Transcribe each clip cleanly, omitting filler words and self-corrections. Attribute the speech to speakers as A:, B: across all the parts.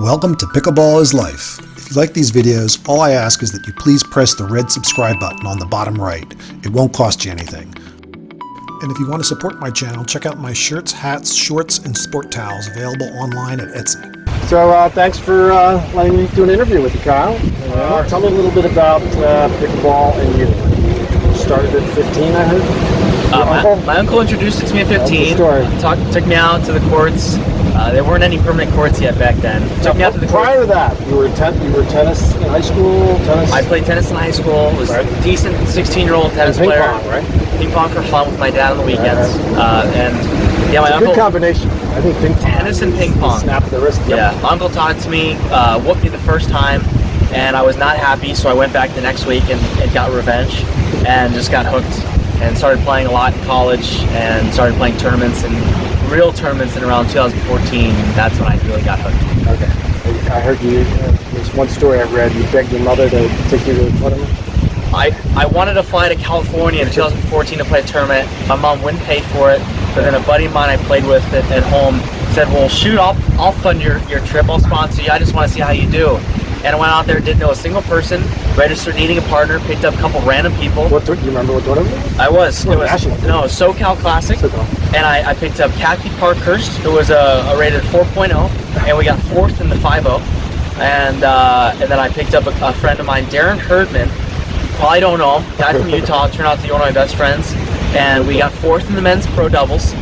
A: Welcome to Pickleball is Life. If you like these videos, all I ask is that you please press the red subscribe button on the bottom right. It won't cost you anything. And if you want to support my channel, check out my shirts, hats, shorts, and sport towels available online at Etsy.
B: So thanks for letting me do an interview with you, Kyle. Tell me a little bit about pickleball and you started at 15, I heard?
C: My uncle introduced it to me at 15. Took me out to the courts. There weren't any permanent courts yet back then. Took me out to the courts.
B: Prior to that, you were tennis in high school?
C: I played tennis in high school. Was a decent 16-year-old tennis player.
B: Pong, right?
C: Ping pong for fun with my dad on the weekends. And yeah, my
B: it's
C: uncle.
B: Good combination. I think ping pong.
C: Tennis and ping pong.
B: Snap the wrist.
C: Yeah, my uncle taught it to me, whooped me the first time, and I was not happy, so I went back the next week and got revenge, and just got hooked, and started playing a lot in college, and started playing tournaments and real tournaments in around 2014. That's when I really got hooked.
B: Okay, I heard you. There's one story I read. You begged your mother to take you to the tournament.
C: I wanted to fly to California in 2014 to play a tournament. My mom wouldn't pay for it, but then a buddy of mine I played with at home said, well, shoot, I'll fund your trip, I'll sponsor you, I just want to see how you do. And I went out there, didn't know a single person, registered needing a partner, picked up a couple random people.
B: Do you remember what tournament it was?
C: It was SoCal Classic, and I picked up Kathy Parkhurst, who was a rated 4.0, and we got 4th in the 5.0. And then I picked up a friend of mine, Darren Herdman. Probably don't know him, guy from Utah, turned out to be one of my best friends, and we got 4th in the men's pro doubles,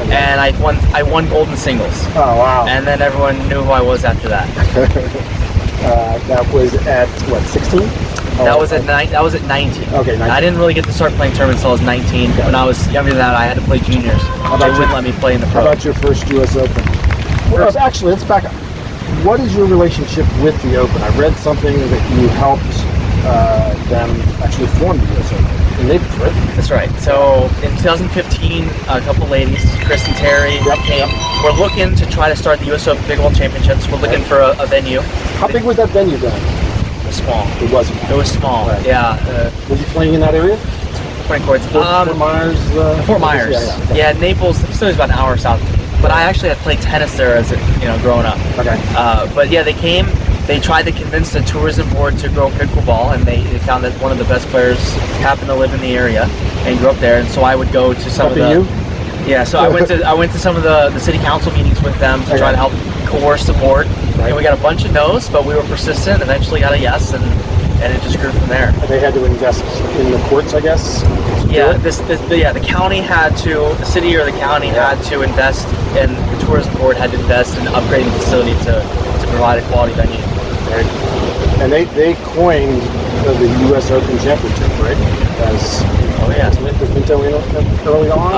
C: and I won gold in singles.
B: Oh wow!
C: And then everyone knew who I was after that.
B: That was at what, 16?
C: That was at 19.
B: Okay, 19.
C: I didn't really get to start playing tournaments until I was 19. Okay. When I was younger than that, I had to play juniors. They wouldn't let me play in the pro.
B: How about your first U.S. Open? Well, actually, let's back up. What is your relationship with the Open? I read something that you helped them actually form the U.S. Open in Naples, right?
C: That's right. So in 2015, a couple ladies, Chris and Terry, came. We're looking to try to start the U.S. Open Pickleball Championships. We're looking for a venue.
B: How big was that venue then?
C: It was small.
B: It was small.
C: It was small, yeah.
B: Were you playing in that area?
C: 20 courts.
B: Fort Myers?
C: Fort Myers. Yeah, Naples, the facility's about an hour south. But I actually had played tennis there as growing up.
B: Okay.
C: But yeah, they came. They tried to convince the tourism board to grow pickleball, and they found that one of the best players happened to live in the area and grew up there. And so I would go to some of the. Yeah, so I went to some of the city council meetings with them to try to help coerce the board. Right. And we got a bunch of no's, but we were persistent. Eventually got a yes, and it just grew from there.
B: And they had to invest in the courts, I guess.
C: Yeah, the county had to, the city or the county had to invest, and the tourism board had to invest in upgrading the facility to provide a quality venue.
B: Right. And they coined the U.S. Open Championship, right? Was Minto in early on?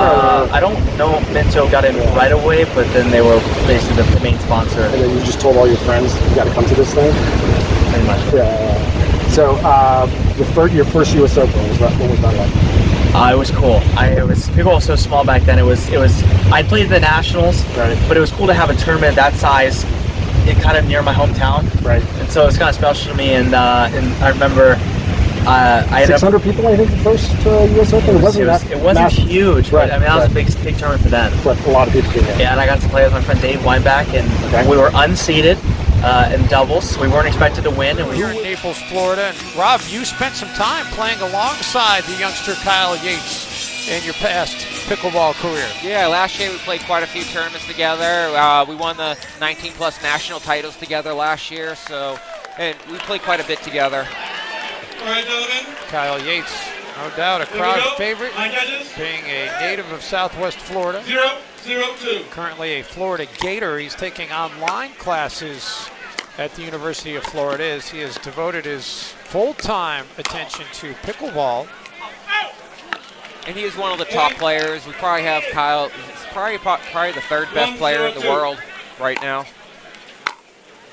C: I don't know if Minto got in right away, but then they were basically the main sponsor.
B: And then you just told all your friends, you got to come to this thing?
C: Pretty much.
B: Yeah. So your first U.S. Open, what was that like?
C: It was cool. Pickleball was so small back then. I played in the Nationals, but it was cool to have a tournament that size, kind of near my hometown. Right. And so it was kind of special to me. And I remember I had
B: 600 people. I think the first U.S. Open. It wasn't
C: huge, but I mean that was a big tournament for them.
B: But a lot of people came in.
C: Yeah, and I got to play with my friend Dave Weinbach, and we were unseeded in doubles. We weren't expected to win, and
D: Here in Naples, Florida. And Rob, you spent some time playing alongside the youngster Kyle Yates in your past pickleball career.
E: Yeah, last year we played quite a few tournaments together. We won the 19-plus national titles together last year, and we played quite a bit together.
F: All right, gentlemen.
D: Kyle Yates, no doubt a crowd favorite, being a native of Southwest Florida.
F: 0-0-2.
D: Currently a Florida Gator. He's taking online classes at the University of Florida. He has devoted his full-time attention to pickleball.
E: And he is one of the top players. We probably have Kyle. He's probably the third best player in the world right now.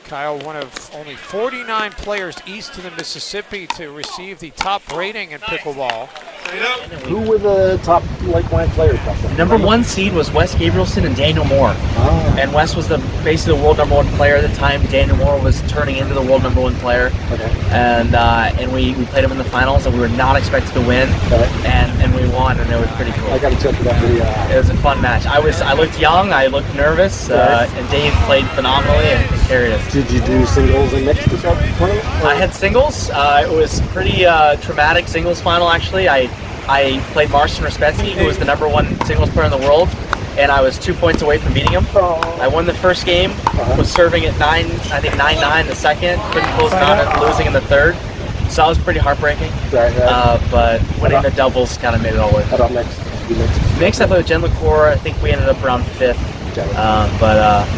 D: Kyle, one of only 49 players east of the Mississippi to receive the top rating in pickleball.
B: Who were the top like-minded players?
C: Number 1 seed was Wes Gabrielson and Daniel Moore. Oh. And Wes was basically the world number 1 player at the time. Daniel Moore was turning into the world number 1 player. Okay. And we played him in the finals, and we were not expected to win. Okay. And we won, and it was pretty cool.
B: I got to check that video out.
C: It was a fun match. I looked young, I looked nervous, and Dave played phenomenally. And carried us.
B: Did you do singles and mixed this tournament?
C: I had singles. It was pretty traumatic singles final, actually. I played Marcin Respetsky, who was the #1 singles player in the world, and I was 2 points away from beating him. I won the first game, was serving at 9-9 the second, couldn't close it on it, losing in the third. So that was pretty heartbreaking.
B: Right.
C: But winning the doubles kind of made it all worth it.
B: How about mixed? You mixed?
C: Mixed, I played with Jen LaCour. I think we ended up around 5th.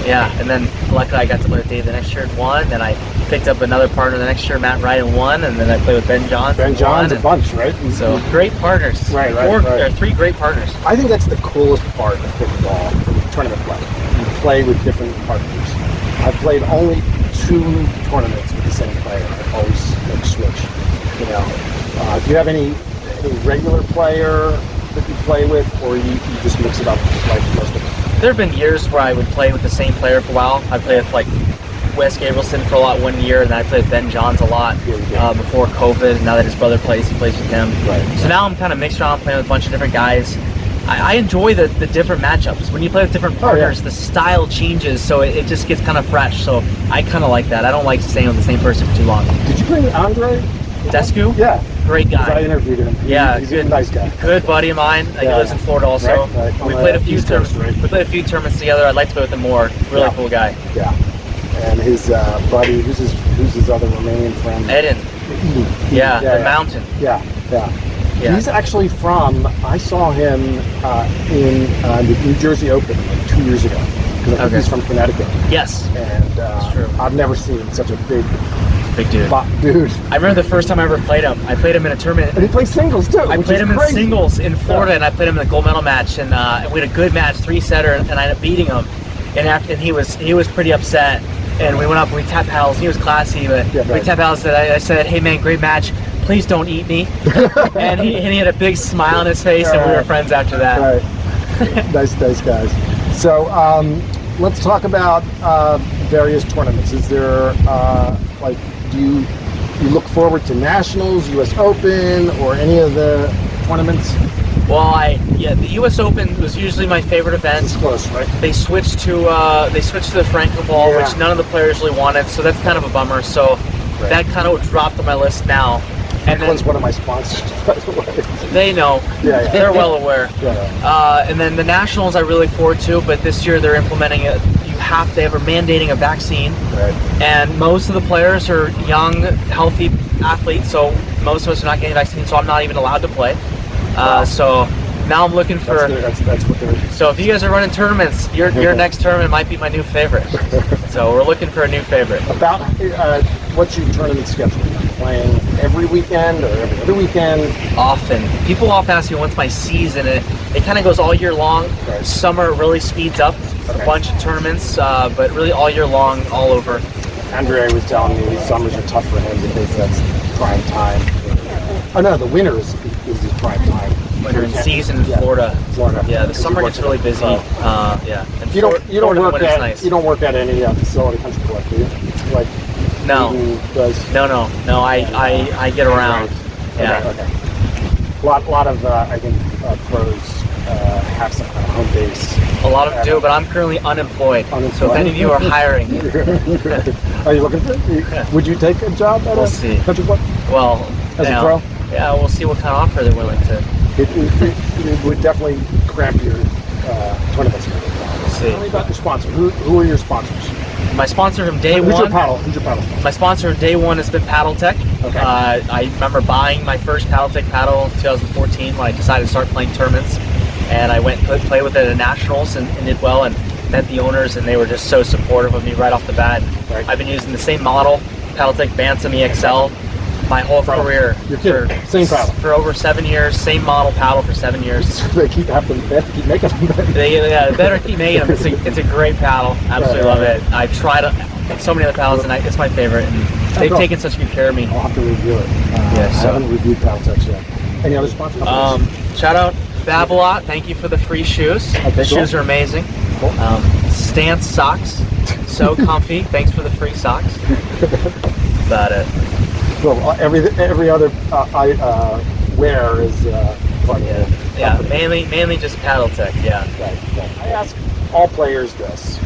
C: Yeah, and then luckily I got to play with Dave the next year and won. Then I picked up another partner the next year, Matt Wright, and won. And then I played with Ben Johns.
B: Ben Johns, a bunch, right?
C: So great partners.
B: Right.
C: Or 3 great partners.
B: I think that's the coolest part of pickleball, tournament play. You play with different partners. I've played only 2 tournaments with the same player. I always switch. You know, do you have any regular player that you play with, or you just mix it up like most of them?
C: There have been years where I would play with the same player for a while. I played with like Wes Gabrielson for a lot 1 year, and then I played with Ben Johns a lot before COVID. Now that his brother plays, he plays with him.
B: Right.
C: So now I'm kind of mixed around playing with a bunch of different guys. I enjoy the different matchups. When you play with different partners, the style changes, so it just gets kind of fresh. So I kind of like that. I don't like staying with the same person for too long.
B: Did you play Andre
C: Descu?
B: Yeah.
C: Great guy.
B: I interviewed him.
C: Yeah,
B: he's a nice guy.
C: Good buddy of mine. He lives in Florida also.
B: Right.
C: We played a few tournaments. We played a few tournaments together. I'd like to play with him more. Really cool guy.
B: Yeah. And his buddy, who's his other Romanian friend?
C: Eden. Yeah, the Mountain.
B: Yeah.
C: Yeah.
B: He's actually from. I saw him in the New Jersey Open like 2 years ago. Because I think he's from Connecticut.
C: Yes.
B: And I've never seen such a big
C: dude.
B: Dude.
C: I remember the first time I ever played him. I played him in a tournament.
B: And he played singles too.
C: I played him in singles in Florida, and I played him in a gold medal match, and we had a good match, 3-setter, and I ended up beating him. And he was pretty upset. And we went up and we tapped paddles. He was classy, but we tapped paddles. And I said, "Hey man, great match. Please don't eat me." and he had a big smile on his face, and we were friends after that.
B: Right. nice guys. So let's talk about various tournaments. Is there do you look forward to Nationals, U.S. Open, or any of the tournaments?
C: Well, the U.S. Open was usually my favorite event.
B: It's close, right?
C: They switched to the Franco Ball, which none of the players really wanted, so that's kind of a bummer. So that kind of dropped on my list now. And
B: Franklin's one of my sponsors, by the way.
C: They know.
B: Yeah.
C: They're well aware.
B: Yeah.
C: And then the Nationals I really look forward to, but this year they're implementing it. They are mandating a vaccine.
B: Right. And
C: most of the players are young, healthy athletes, so most of us are not getting vaccinated, so I'm not even allowed to play. So now I'm looking for.
B: That's what they're.
C: So if you guys are running tournaments, your next tournament might be my new favorite. So we're looking for a new favorite.
B: About what's your tournament schedule? Playing every weekend or every other weekend?
C: Often. People often ask me when's my season. It kind of goes all year long.
B: Right.
C: Summer really speeds up. A bunch of tournaments, but really all year long, all over.
B: Andre was telling me these summers are tough for him because that's prime time. The winter is his prime time.
C: Winter in season in Florida. Yeah, the summer gets really busy. And
B: you don't work at any facility, country club, do you? Like
C: no. No. I get around. Yeah.
B: Okay. A lot of I think pros have some kind of home base.
C: A lot of them do, but I'm currently unemployed. So if any of you are hiring,
B: are you looking for? Would you take a job at a country club?
C: Well,
B: as a pro?
C: Yeah, we'll see what kind of offer they're willing to.
B: It would definitely cramp your tournament schedule.
C: We'll see.
B: Tell me about your sponsor. Who are your sponsors?
C: My sponsor from day
B: one.
C: Who's
B: your paddle?
C: My sponsor from day one has been Paddle Tech.
B: Okay.
C: I remember buying my first Paddle Tech paddle in 2014 when I decided to start playing tournaments, and I went and played with it at Nationals and did well, and met the owners, and they were just so supportive of me right off the bat. Right. I've been using the same model, Paddle Tech Bantam EXL, my whole career.
B: Same paddle
C: for over 7 years. Same model paddle for 7 years.
B: They have to keep making them.
C: They better keep making them. It's a great paddle. Absolutely love it. I've tried so many other paddles, and it's my favorite. And they've taken such good care of me.
B: I'll have to review it. I haven't reviewed Paddle Tech yet. Any other sponsors?
C: Shout out Babolat. Thank you for the free shoes. The shoes are amazing.
B: Cool.
C: Stance socks, so comfy. Thanks for the free socks. About it.
B: Well, every other wear is part of it.
C: Yeah, mainly just Paddle Tech. Yeah.
B: Right. I ask all players this: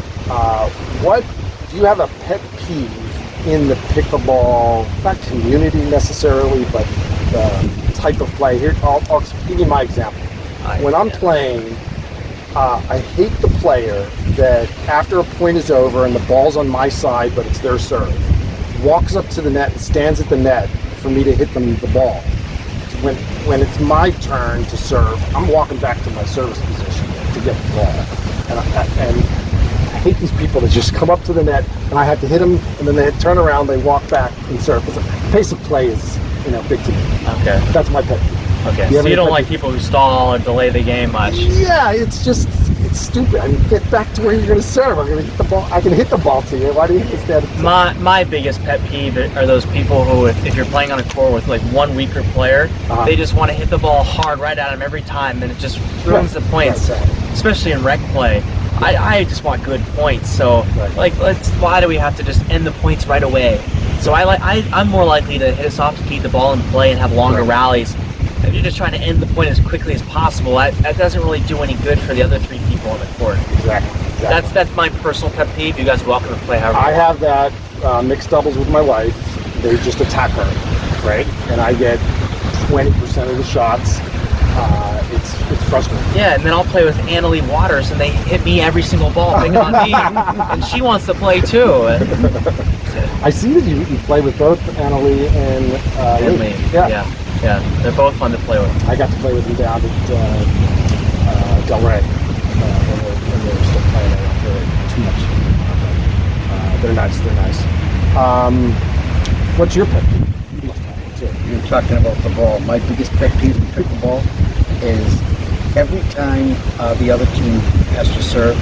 B: what do you have a pet peeve in the pickleball, not community necessarily, but the type of play? Here, I'll give you my example. When I'm playing, I hate the player that after a point is over and the ball's on my side, but it's their serve, walks up to the net and stands at the net for me to hit them the ball. When it's my turn to serve, I'm walking back to my service position to get the ball. And I hate these people that just come up to the net and I have to hit them, and then they turn around, they walk back and serve. The pace of play is, big to me. Okay. That's my pet peeve.
C: Okay, so you don't like people who stall or delay the game much?
B: Yeah, it's stupid. I mean, get back to where you're going to serve. I'm going to hit the ball. I can hit the ball to you. Why do you hit instead?
C: My biggest pet peeve are those people who, if you're playing on a court with like one weaker player, they just want to hit the ball hard right at him every time, and it just ruins the points, especially in rec play. I just want good points. So, why do we have to just end the points right away? So I'm more likely to hit us off to keep the ball in play and have longer rallies. If you're just trying to end the point as quickly as possible, that doesn't really do any good for the other three people on the court.
B: Exactly.
C: That's my personal pet peeve. You guys are welcome to play however you
B: want. I have that mixed doubles with my wife. They just attack her, right? And I get 20% of the shots. It's frustrating.
C: Yeah, and then I'll play with Annalie Waters, and they hit me every single ball, picking on me, and she wants to play too.
B: I see that you play with both Annalie and
C: Lee. Yeah, they're both fun to play with.
B: I got to play with them down at Del Rey when they were still playing. I don't really too much. They're nice. What's your pet peeve?
G: You're talking about the ball. My biggest pet peeve in pickleball is every time the other team has to serve,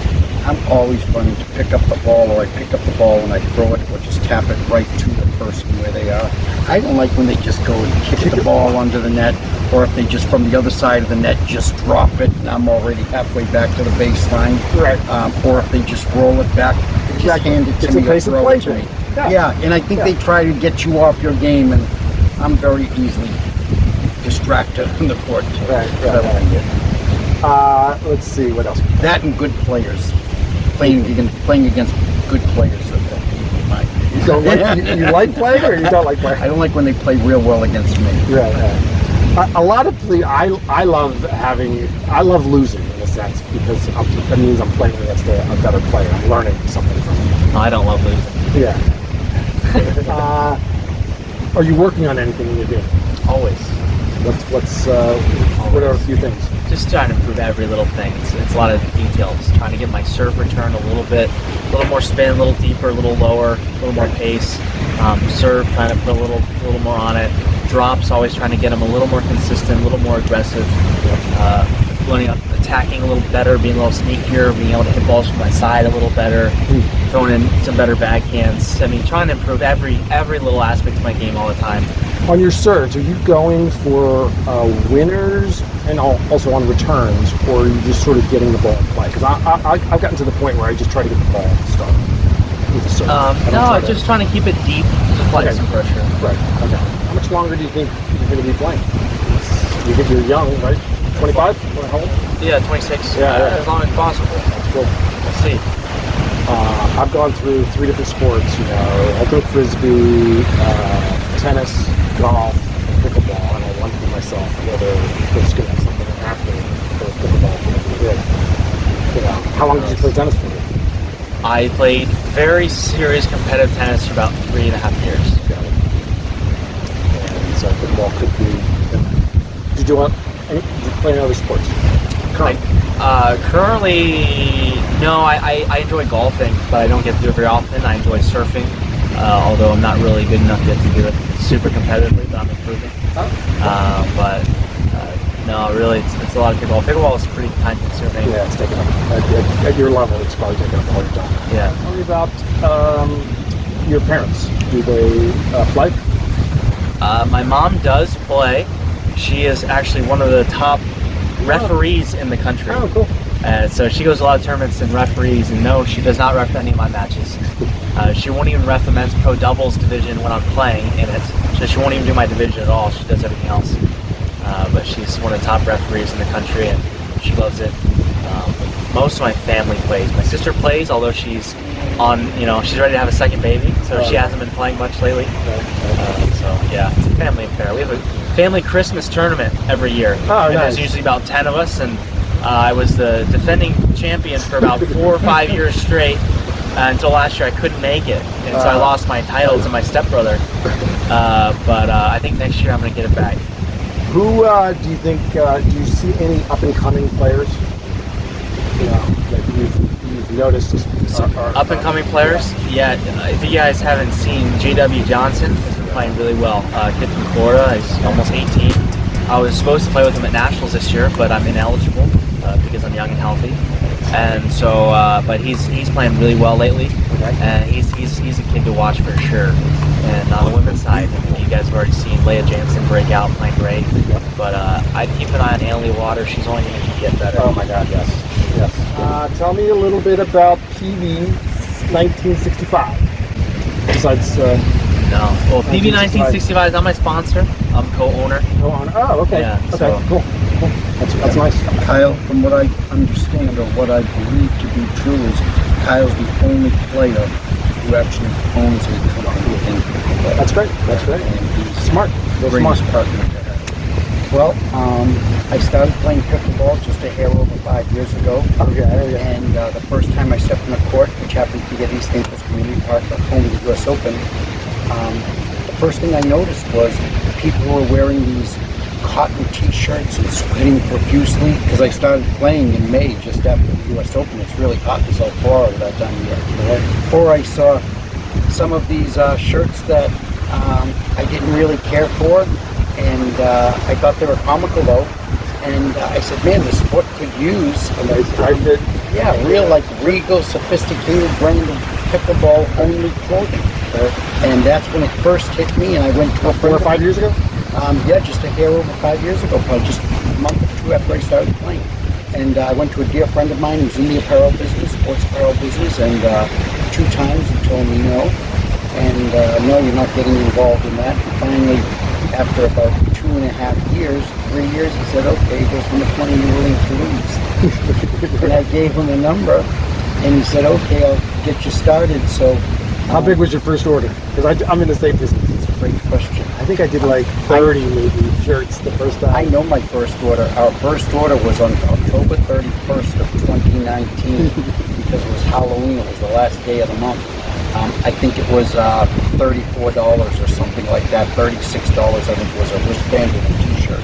G: I'm always running to pick up the ball, or I pick up the ball and I throw it, or just tap it right to the person where they are. I don't like when they just go and kick the ball under the net, or if they just from the other side of the net just drop it and I'm already halfway back to the baseline.
B: Right.
G: Or if they just roll it back, just hand it to me or throw it to me. Yeah, and I think they try to get you off your game, and I'm very easily distracted on the court.
B: Right. Let's see, what else?
G: That and good players. Playing against good players.
B: You don't like you like playing, or you don't like playing?
G: I don't like when they play real well against me.
B: Right. A lot of I love losing in a sense, because that means I'm playing against a better player. I'm learning something from them.
C: No, I don't love losing.
B: Yeah. Are you working on anything in your game?
C: Always.
B: What are a few things?
C: Just trying to improve every little thing. It's a lot of details. Trying to get my serve return a little more spin, a little deeper, a little lower, a little more pace. Serve, trying to put a little more on it. Drops, always trying to get them a little more consistent, a little more aggressive. Learning attacking a little better, being a little sneakier, being able to hit balls from my side a little better, throwing in some better backhands. I mean, trying to improve every little aspect of my game all the time.
B: On your serves, are you going for winners and also on returns, or are you just sort of getting the ball in play? Because I've gotten to the point where I just try to get the ball to start with the serve.
C: No, I'm just trying to keep it deep, just apply some pressure.
B: Right. Okay. How much longer do you think you're going to be playing? You're young, right? 25? How old?
C: Yeah, 26.
B: Yeah.
C: As long as possible.
B: That's cool.
C: Let's see.
B: I've gone through 3 different sports. Ultimate frisbee, tennis, golf, and pickleball, and I wondered to myself whether I was going to have something after pickleball. How long did you play tennis for?
C: I played very serious competitive tennis for about 3.5 years.
B: Got it. And so pickleball could be. Did you play any other sports?
C: Currently, no. I enjoy golfing, but I don't get to do it very often. I enjoy surfing, although I'm not really good enough yet to do it super competitively, but I'm improving. No, really, it's a lot of pickleball. Pickleball is pretty time consuming.
B: Yeah, it's taking up at your level. It's probably taking up all your time.
C: Yeah.
B: Tell me about your parents. Do they play?
C: My mom does play. She is actually one of the top referees in the country.
B: Oh, cool.
C: So she goes to a lot of tournaments and referees, and no, she does not ref any of my matches. She won't even ref the men's pro doubles division when I'm playing in it. So she won't even do my division at all. She does everything else. But she's one of the top referees in the country, and She loves it. Most of my family plays. My sister plays, although she's on, she's ready to have a second baby, so she hasn't been playing much lately. So yeah, it's a family affair. We have a family Christmas tournament every year.
B: Oh, nice.
C: There's usually about 10 of us, and I was the defending champion for about 4 or 5 years straight until last year I couldn't make it, and so I lost my title to my stepbrother. But I think next year I'm going to get it back.
B: Who do you think? Do you see any up and coming players? That you've noticed.
C: Up and coming players? Yeah. If you guys haven't seen J.W. Johnson, he's been playing really well. Kid from Florida. He's almost 18. I was supposed to play with him at Nationals this year, but I'm ineligible because I'm young and healthy. And so, but he's playing really well lately, and he's a kid to watch for sure. And on the women's side, you guys have already seen Leah Jansen break out, playing great. But I'd keep an eye on Annalie Water. She's only going to keep getting better.
B: Oh my God, yes. Tell me a little bit about Peeves 1965. Besides,
C: no. Well, PB 1965 is not my sponsor. I'm co-owner.
B: Oh, okay.
C: Yeah,
B: okay,
C: so-
B: cool. That's nice.
G: Kyle, from what I understand or what I believe to be true is Kyle's the only player who actually owns a company in pickleball.
B: That's great. That's great.
G: And he's
B: Smart.
G: the
B: Real smart.
G: greatest partner to have. Well, I started playing pickleball just a hair over 5 years ago.
B: Okay.
G: And the first time I stepped in the court, which happened to be at East Naples Community Park, the home of the U.S. Open, the first thing I noticed was people were wearing these cotton t-shirts and sweating profusely because I started playing in May just after the U.S. Open. It's really hot in South Florida that time of year. Or I saw some of these shirts that I didn't really care for, and I thought they were comical though. And I said, man, the sport could use
B: A nice dry fit.
G: real like regal, sophisticated brand of pickleball only clothing. And that's when it first hit me, and I went to a
B: 4 or 5 years ago.
G: just a hair over 5 years ago, probably just a month or two after I started playing. And I went to a dear friend of mine who's in the apparel business, sports apparel business, and 2 times he told me no. And no, you're not getting involved in that. And finally, after about 2.5 years, 3 years, he said, okay, he goes, how much money are you willing to lose? And I gave him a number, and he said, okay, I'll get you started. So
B: How big was your first order? Because I'm in the state business.
G: it's a great question.
B: I think I did like 30 maybe shirts the first time.
G: I know my first order. Our first order was on October 31st of 2019 because it was Halloween. It was the last day of the month. I think it was $34 or something like that. $36, I think, was a wristband and a t-shirt.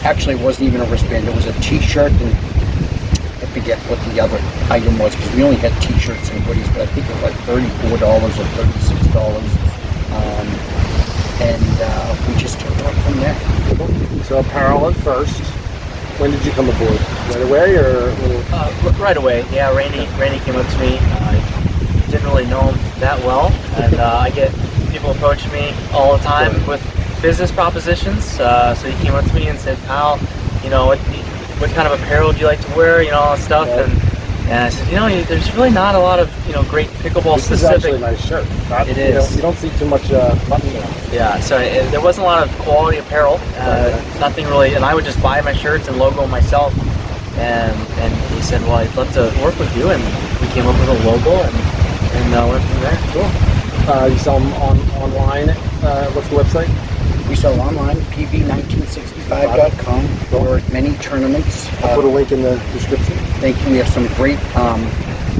G: Actually, it wasn't even a wristband. It was a t-shirt, and I forget what the other item was because we only had t-shirts and hoodies, but I think it was like $34 or $36. And we just took it up from there.
B: So apparel at first. When did you come aboard? Right away or?
C: Right away. Yeah, Randy came up to me. I didn't really know him that well, and I get people approach me all the time with business propositions. So he came up to me and said, Kyle, what kind of apparel do you like to wear? All that stuff.
B: Right.
C: And I said, there's really not a lot of great pickleball
B: This is
C: specific.
B: actually a nice shirt.
C: It is.
B: You don't see too much button there.
C: Yeah, so there wasn't a lot of quality apparel, nothing really, and I would just buy my shirts and logo myself, and he said, well, I'd love to work with you, and we came up with a logo, and went from there.
B: Cool. You sell them online. What's the website?
G: We sell online, pb1965.com. We're at many tournaments.
B: I'll put a link in the description.
G: Thank you. We have some great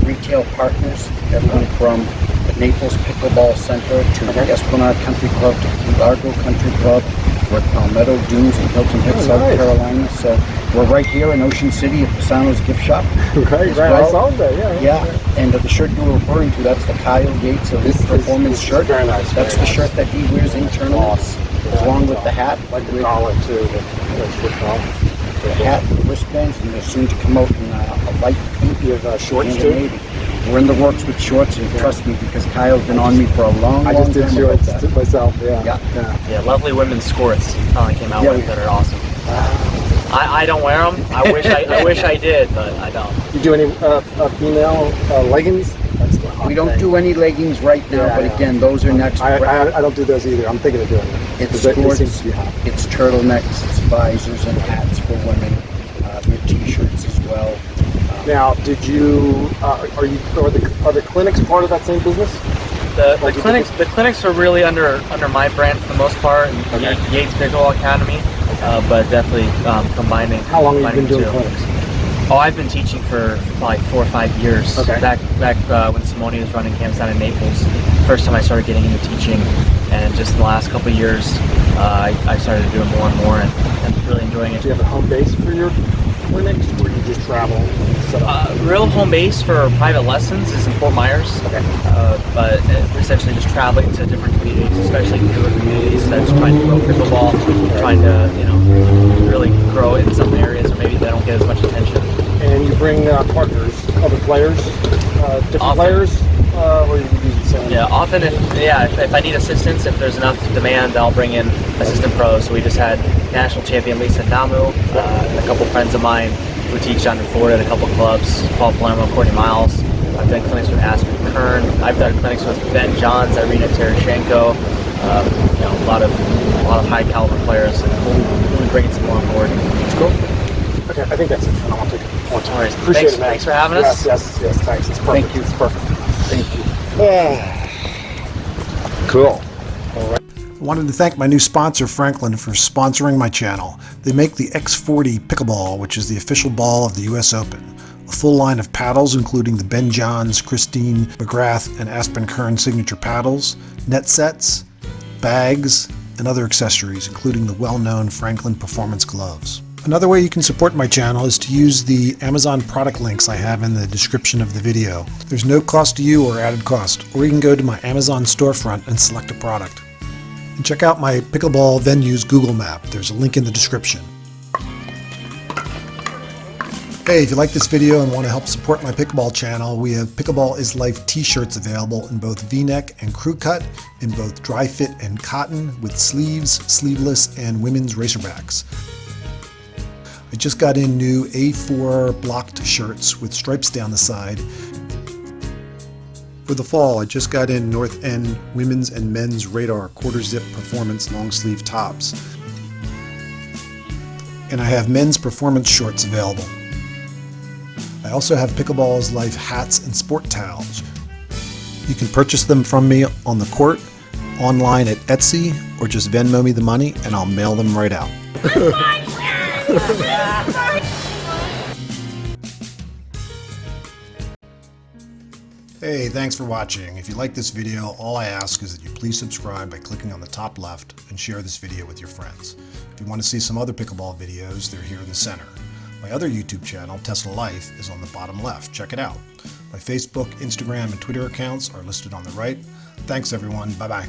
G: retail partners, everyone from the Naples Pickleball Center to the Esplanade Country Club to Key Largo Country Club. We're at Palmetto Dunes in Hilton Head, South
B: nice.
G: Carolina. So we're right here in Ocean City at Pisano's Gift Shop.
B: Right.
G: as
B: I
G: well.
B: saw that.
G: Yeah, and the shirt you were referring to, that's the Kyle Yates of this performance
B: this is
G: shirt.
B: very nice,
G: That's
B: very
G: the shirt that he wears in tournaments, along with the hat.
B: Like the collar too.
G: The hat, the wristbands, and they're soon to come out in a light pink.
B: You have shorts
G: and a
B: too?
G: navy. We're in the works with shorts, and trust me, because Kyle's been on me for a long,
B: I
G: long
B: just did
G: time
B: shorts
G: about that.
B: myself. Yeah.
G: Yeah.
C: Lovely women's skirts came out
G: Yeah,
C: with
G: we-
C: that are awesome. I don't wear them. I wish I did, but I don't.
B: You do any female leggings? That's the hot
G: We don't
B: thing.
G: do any leggings right now,
B: Yeah,
G: but
B: yeah.
G: again, those are next.
B: I don't do those either. I'm thinking of doing it.
G: It's
B: They seem
G: skirts,
B: to be hot.
G: it's turtlenecks, it's visors and hats for women. well.
B: Now, did you are the clinics part of that same business?
C: The clinics are really under my brand for the most part.
B: Okay.
C: Yates Pickleball Academy, but definitely combining.
B: How long have you been doing
C: two.
B: clinics?
C: Oh, I've been teaching for like 4 or 5 years.
B: Okay.
C: Back when Simone was running camps down in Naples. First time I started getting into teaching, and just in the last couple of years, I started doing more and more, and really enjoying it.
B: Do you have a home base for your clinics, or do you just travel and set up?
C: Real home base for private lessons is in Fort Myers.
B: Okay.
C: But essentially just traveling to different communities, especially newer communities that's trying to grow pickleball, trying to really grow in some areas where maybe they don't get as much attention.
B: And you bring partners, other players, different players, or you use the same?
C: Yeah, often if I need assistance, if there's enough demand, I'll bring in assistant pros. So we just had national champion Lisa Namu, and a couple friends of mine who teach down in Florida at a couple clubs, Paul Palermo, Courtney Miles. I've done clinics with Aspen Kern. I've done clinics with Ben Johns, Irina Tereshchenko. A lot of high caliber players, and we'll be bringing some more on board.
B: That's cool. Okay, I think that's it. I don't want to take more time. Appreciate it, man.
C: Thanks for having us.
B: Yes, thanks. It's perfect.
G: Thank you.
B: It's perfect.
G: Thank you.
B: Cool.
A: I wanted to thank my new sponsor, Franklin, for sponsoring my channel. They make the X40 Pickleball, which is the official ball of the US Open. A full line of paddles, including the Ben Johns, Christine McGrath, and Aspen Kern signature paddles, net sets, bags, and other accessories, including the well-known Franklin Performance gloves. Another way you can support my channel is to use the Amazon product links I have in the description of the video. There's no cost to you or added cost, or you can go to my Amazon storefront and select a product. And check out my pickleball venues Google map. There's a link in the description. Hey, if you like this video and want to help support my pickleball channel, we have Pickleball is Life t-shirts available in both V-neck and crew cut, in both dry fit and cotton, with sleeves, sleeveless, and women's racerbacks. I just got in new A4 blocked shirts with stripes down the side. For the fall, I just got in North End women's and men's Radar quarter zip performance long sleeve tops. And I have men's performance shorts available. I also have Pickleball is Life hats and sport towels. You can purchase them from me on the court, online at Etsy, or just Venmo me the money and I'll mail them right out. Hey, thanks for watching. If you like this video, all I ask is that you please subscribe by clicking on the top left and share this video with your friends. If you want to see some other pickleball videos, they're here in the center. My other YouTube channel, Tesla Life, is on the bottom left. Check it out. My Facebook, Instagram, and Twitter accounts are listed on the right. Thanks everyone. Bye-bye.